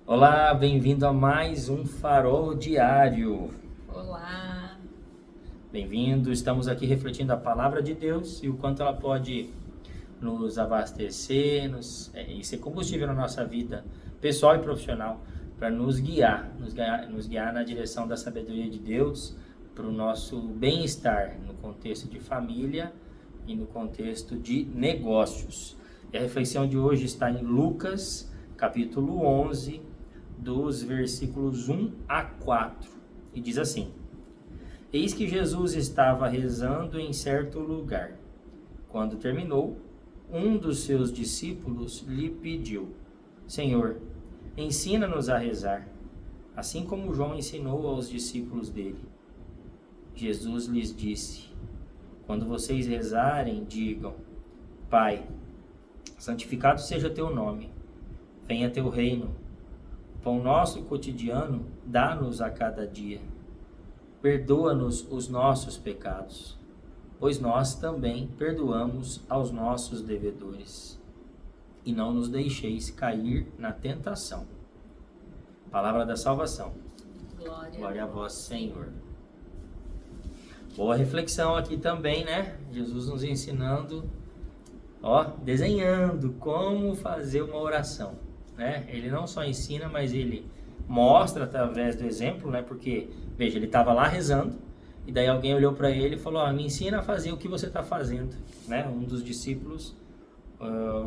Olá, bem-vindo a mais um Farol Diário. Olá! Bem-vindo, estamos aqui refletindo a palavra de Deus e o quanto ela pode nos abastecer e ser combustível na nossa vida pessoal e profissional para nos guiar na direção da sabedoria de Deus para o nosso bem-estar no contexto de família e no contexto de negócios. E a reflexão de hoje está em Lucas, capítulo 11, dos versículos 1 a 4, e diz assim: Eis que Jesus estava rezando em certo lugar. Quando terminou, um dos seus discípulos lhe pediu: Senhor, ensina-nos a rezar, assim como João ensinou aos discípulos dele. Jesus lhes disse: Quando vocês rezarem, digam: Pai, santificado seja teu nome, venha teu reino. O pão nosso cotidiano dá-nos a cada dia. Perdoa-nos os nossos pecados, pois nós também perdoamos aos nossos devedores. E não nos deixeis cair na tentação. Palavra da salvação. Glória a vós, Senhor. Boa reflexão aqui também, né? Jesus nos ensinando, desenhando como fazer uma oração, né? Ele não só ensina, mas ele mostra através do exemplo, né? Porque, veja, ele estava lá rezando, e daí alguém olhou para ele e falou: me ensina a fazer o que você está fazendo, né? Um dos discípulos,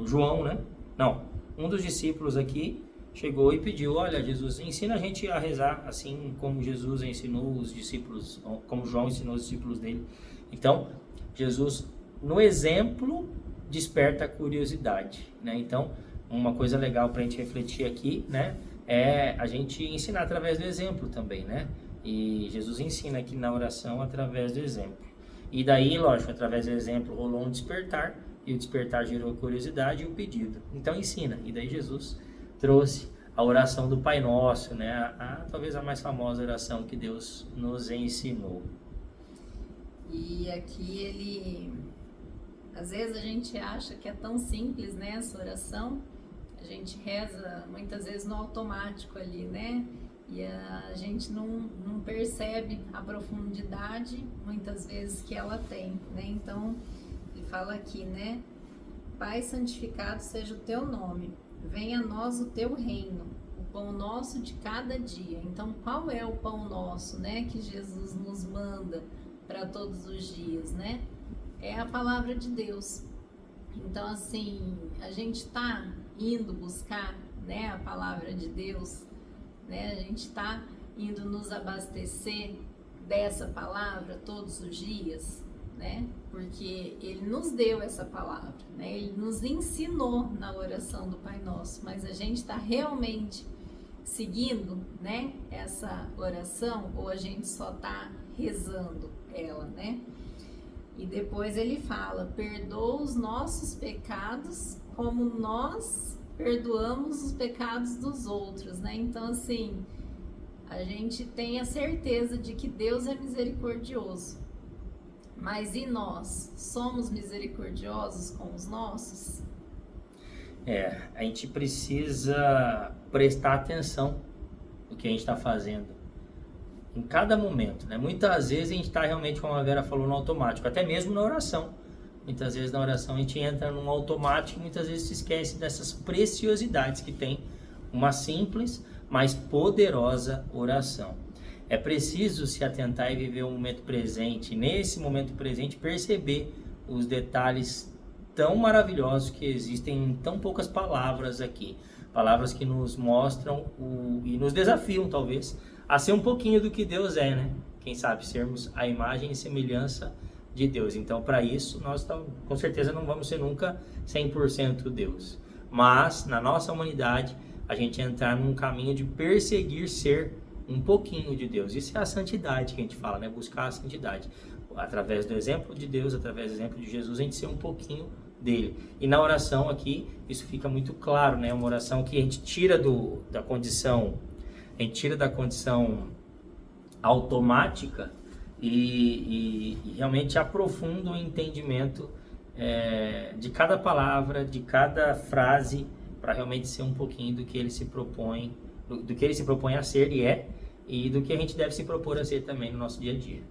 João, né? Não, um dos discípulos aqui chegou e pediu: olha, Jesus, ensina a gente a rezar assim como Jesus ensinou os discípulos, como João ensinou os discípulos dele. Então, Jesus, no exemplo, desperta a curiosidade, né? Então, uma coisa legal para a gente refletir aqui, né, é a gente ensinar através do exemplo também, né? E Jesus ensina aqui na oração através do exemplo. E daí, lógico, através do exemplo rolou um despertar, e o despertar gerou curiosidade e o pedido. Então ensina. E daí Jesus trouxe a oração do Pai Nosso, né? Talvez a mais famosa oração que Deus nos ensinou. E aqui às vezes a gente acha que é tão simples, né, essa oração. A gente reza muitas vezes no automático ali, né? E a gente não percebe a profundidade, muitas vezes, que ela tem, né? Então, ele fala aqui, né? Pai, santificado seja o teu nome, venha a nós o teu reino, o pão nosso de cada dia. Então, qual é o pão nosso, né? Que Jesus nos manda para todos os dias, né? É a palavra de Deus. Então, assim, a gente está indo buscar, né, a palavra de Deus, né? A gente está indo nos abastecer dessa palavra todos os dias, né? Porque Ele nos deu essa palavra, né? Ele nos ensinou na oração do Pai Nosso, mas a gente está realmente seguindo, né, essa oração, ou a gente só está rezando ela, né? E depois ele fala: perdoa os nossos pecados como nós perdoamos os pecados dos outros, né? Então, assim, a gente tem a certeza de que Deus é misericordioso. Mas e nós? Somos misericordiosos com os nossos? A gente precisa prestar atenção no que a gente está fazendo em cada momento, né? Muitas vezes a gente está realmente, como a Vera falou, no automático, até mesmo na oração. Muitas vezes na oração a gente entra num automático e muitas vezes se esquece dessas preciosidades que tem uma simples, mas poderosa oração. É preciso se atentar e viver o momento presente, nesse momento presente perceber os detalhes tão maravilhosos que existem em tão poucas palavras aqui. Palavras que nos mostram e nos desafiam, talvez, a ser um pouquinho do que Deus é, né? Quem sabe sermos a imagem e semelhança de Deus. Então, para isso, nós com certeza não vamos ser nunca 100% Deus. Mas, na nossa humanidade, a gente entrar num caminho de perseguir ser um pouquinho de Deus. Isso é a santidade que a gente fala, né? Buscar a santidade. Através do exemplo de Deus, através do exemplo de Jesus, a gente ser um pouquinho dele. E na oração aqui, isso fica muito claro, né? Uma oração que a gente tira da condição automática e realmente aprofunda o entendimento de cada palavra, de cada frase, para realmente ser um pouquinho do que ele se propõe do que ele se propõe a ser e do que a gente deve se propor a ser também no nosso dia a dia.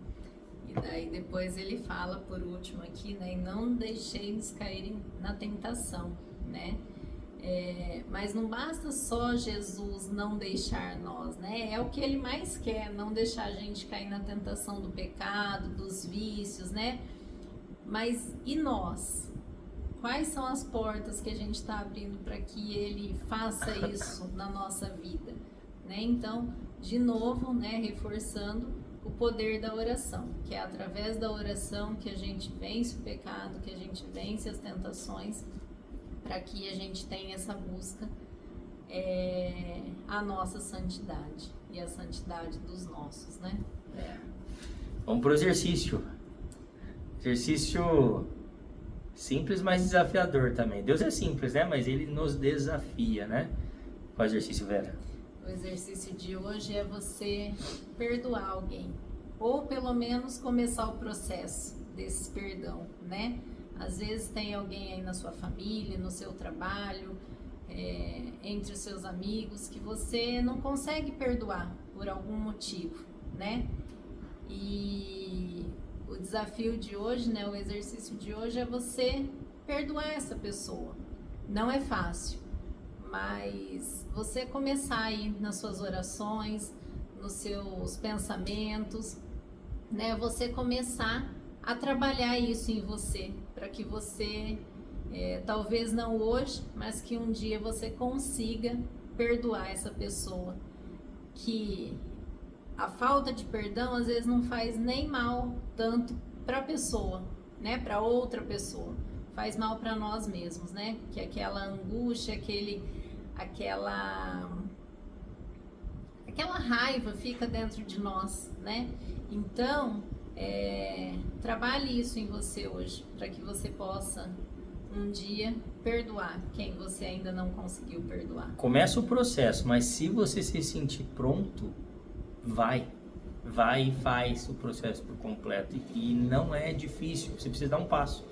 E daí depois ele fala, por último aqui, né, e não deixeis cair na tentação, né? Mas não basta só Jesus não deixar nós, né? É o que ele mais quer, não deixar a gente cair na tentação do pecado, dos vícios, né? Mas e nós? Quais são as portas que a gente está abrindo para que ele faça isso na nossa vida, né? Então, de novo, né, reforçando o poder da oração, que é através da oração que a gente vence o pecado, que a gente vence as tentações, para que a gente tenha essa busca a nossa santidade e a santidade dos nossos, né? Vamos para o exercício. Exercício simples, mas desafiador também. Deus é simples, né? Mas Ele nos desafia, né? Qual é o exercício, Vera? O exercício de hoje é você perdoar alguém, ou pelo menos começar o processo desse perdão, né? Às vezes tem alguém aí na sua família, no seu trabalho, entre os seus amigos, que você não consegue perdoar por algum motivo, né? E o desafio de hoje, né, o exercício de hoje é você perdoar essa pessoa. Não é fácil, mas você começar aí nas suas orações, nos seus pensamentos, né, você começar a trabalhar isso em você, para que você, talvez não hoje, mas que um dia você consiga perdoar essa pessoa, que a falta de perdão às vezes não faz nem mal tanto para a pessoa, né, para outra pessoa, faz mal para nós mesmos, né, que aquela angústia, aquela raiva fica dentro de nós, né? Então, trabalhe isso em você hoje, para que você possa um dia perdoar quem você ainda não conseguiu perdoar. Começa o processo, mas se você se sentir pronto, vai e faz o processo por completo. E não é difícil, você precisa dar um passo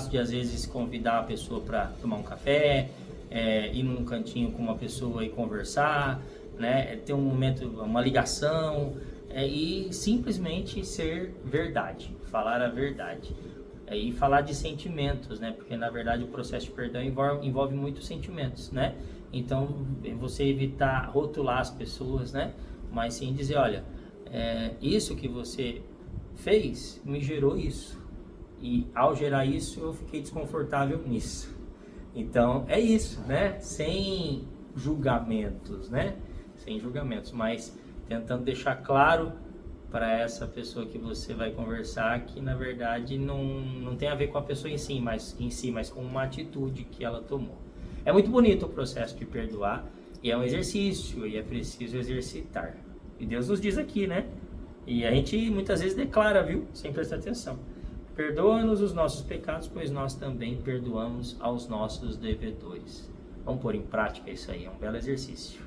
de às vezes convidar a pessoa para tomar um café, ir num cantinho com uma pessoa e conversar, né? Ter um momento, uma ligação, e simplesmente ser verdade, falar a verdade, e falar de sentimentos, né? Porque na verdade o processo de perdão envolve muitos sentimentos, né? Então você evitar rotular as pessoas, né? Mas sim dizer, olha, isso que você fez me gerou isso, e ao gerar isso eu fiquei desconfortável nisso. Então é isso, né? Sem julgamentos, né? Sem julgamentos, mas tentando deixar claro para essa pessoa que você vai conversar que na verdade não tem a ver com a pessoa em si, mas com uma atitude que ela tomou. É muito bonito o processo de perdoar, e é um exercício, e é preciso exercitar. E Deus nos diz aqui, né? E a gente muitas vezes declara, viu? Sem prestar atenção. Perdoa-nos os nossos pecados, pois nós também perdoamos aos nossos devedores. Vamos pôr em prática isso aí, é um belo exercício.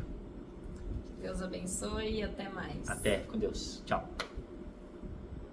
Deus abençoe e até mais. Até, com Deus. Tchau.